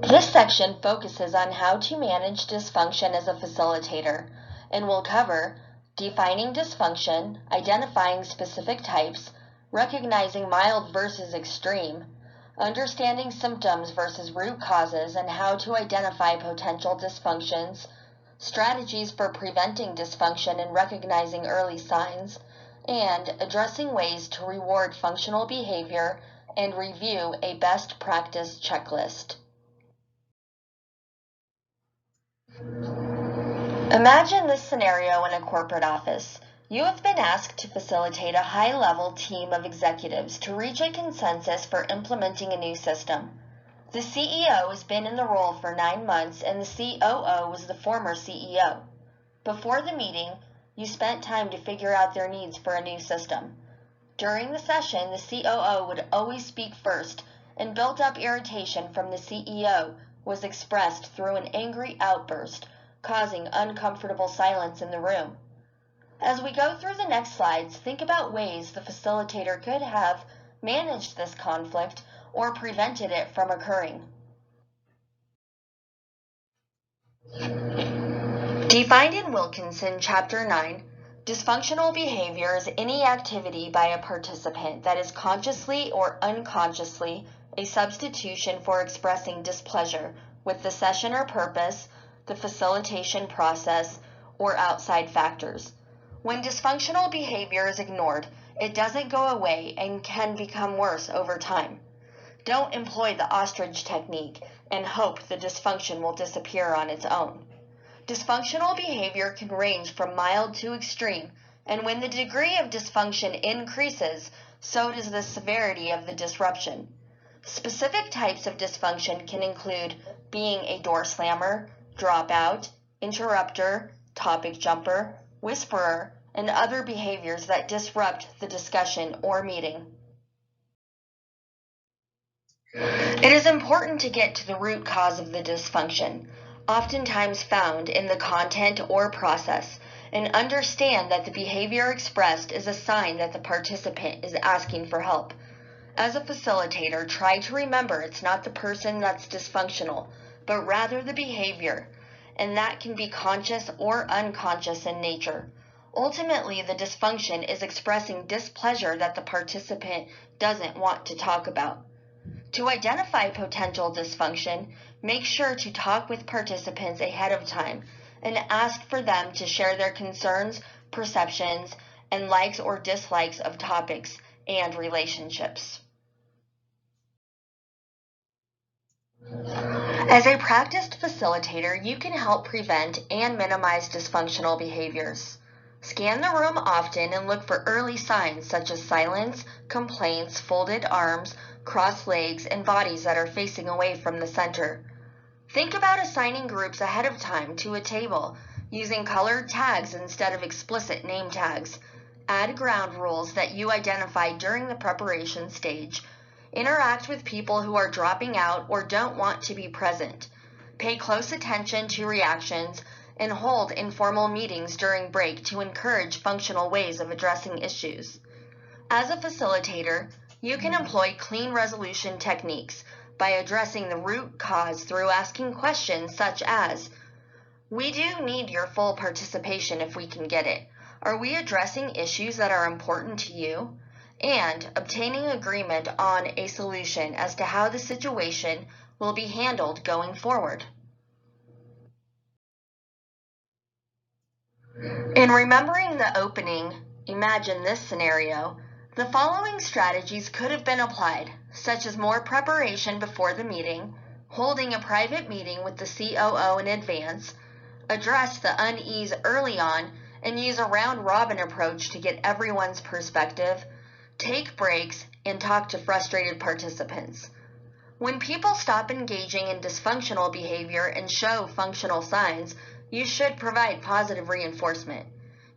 This section focuses on how to manage dysfunction as a facilitator, and will cover defining dysfunction, identifying specific types, recognizing mild versus extreme, understanding symptoms versus root causes and how to identify potential dysfunctions, strategies for preventing dysfunction and recognizing early signs, and addressing ways to reward functional behavior and review a best practice checklist. Imagine this scenario in a corporate office. You have been asked to facilitate a high-level team of executives to reach a consensus for implementing a new system. The CEO has been in the role for 9 months and the COO was the former CEO. Before the meeting, you spent time to figure out their needs for a new system. During the session, the COO would always speak first, and built-up irritation from the CEO was expressed through an angry outburst, causing uncomfortable silence in the room. As we go through the next slides, think about ways the facilitator could have managed this conflict or prevented it from occurring. Defined in Wilkinson, Chapter 9, dysfunctional behavior is any activity by a participant that is consciously or unconsciously a substitution for expressing displeasure with the session or purpose, the facilitation process, or outside factors. When dysfunctional behavior is ignored, it doesn't go away and can become worse over time. Don't employ the ostrich technique and hope the dysfunction will disappear on its own. Dysfunctional behavior can range from mild to extreme, and when the degree of dysfunction increases, so does the severity of the disruption. Specific types of dysfunction can include being a door slammer, dropout, interrupter, topic jumper, whisperer, and other behaviors that disrupt the discussion or meeting. It is important to get to the root cause of the dysfunction, oftentimes found in the content or process, and understand that the behavior expressed is a sign that the participant is asking for help. As a facilitator, try to remember it's not the person that's dysfunctional, but rather the behavior, and that can be conscious or unconscious in nature. Ultimately, the dysfunction is expressing displeasure that the participant doesn't want to talk about. To identify potential dysfunction, make sure to talk with participants ahead of time and ask for them to share their concerns, perceptions, and likes or dislikes of topics and relationships. As a practiced facilitator, you can help prevent and minimize dysfunctional behaviors. Scan the room often and look for early signs such as silence, complaints, folded arms, crossed legs, and bodies that are facing away from the center. Think about assigning groups ahead of time to a table, using colored tags instead of explicit name tags. Add ground rules that you identify during the preparation stage. Interact with people who are dropping out or don't want to be present. Pay close attention to reactions and hold informal meetings during break to encourage functional ways of addressing issues. As a facilitator, you can employ clean resolution techniques by addressing the root cause through asking questions such as, "We do need your full participation if we can get it. Are we addressing issues that are important to you?" And obtaining agreement on a solution as to how the situation will be handled going forward. In remembering the opening, imagine this scenario, the following strategies could have been applied, such as more preparation before the meeting, holding a private meeting with the COO in advance, address the unease early on and use a round-robin approach to get everyone's perspective, take breaks, and talk to frustrated participants. When people stop engaging in dysfunctional behavior and show functional signs, you should provide positive reinforcement.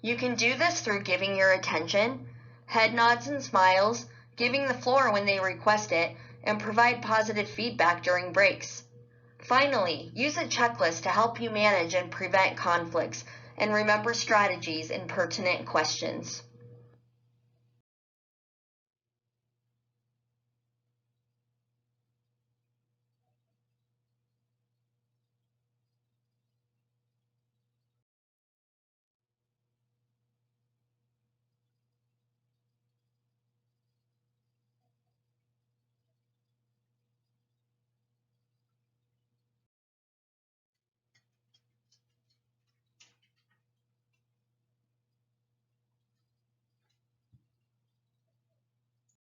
You can do this through giving your attention, head nods and smiles, giving the floor when they request it, and provide positive feedback during breaks. Finally, use a checklist to help you manage and prevent conflicts, and remember strategies and pertinent questions.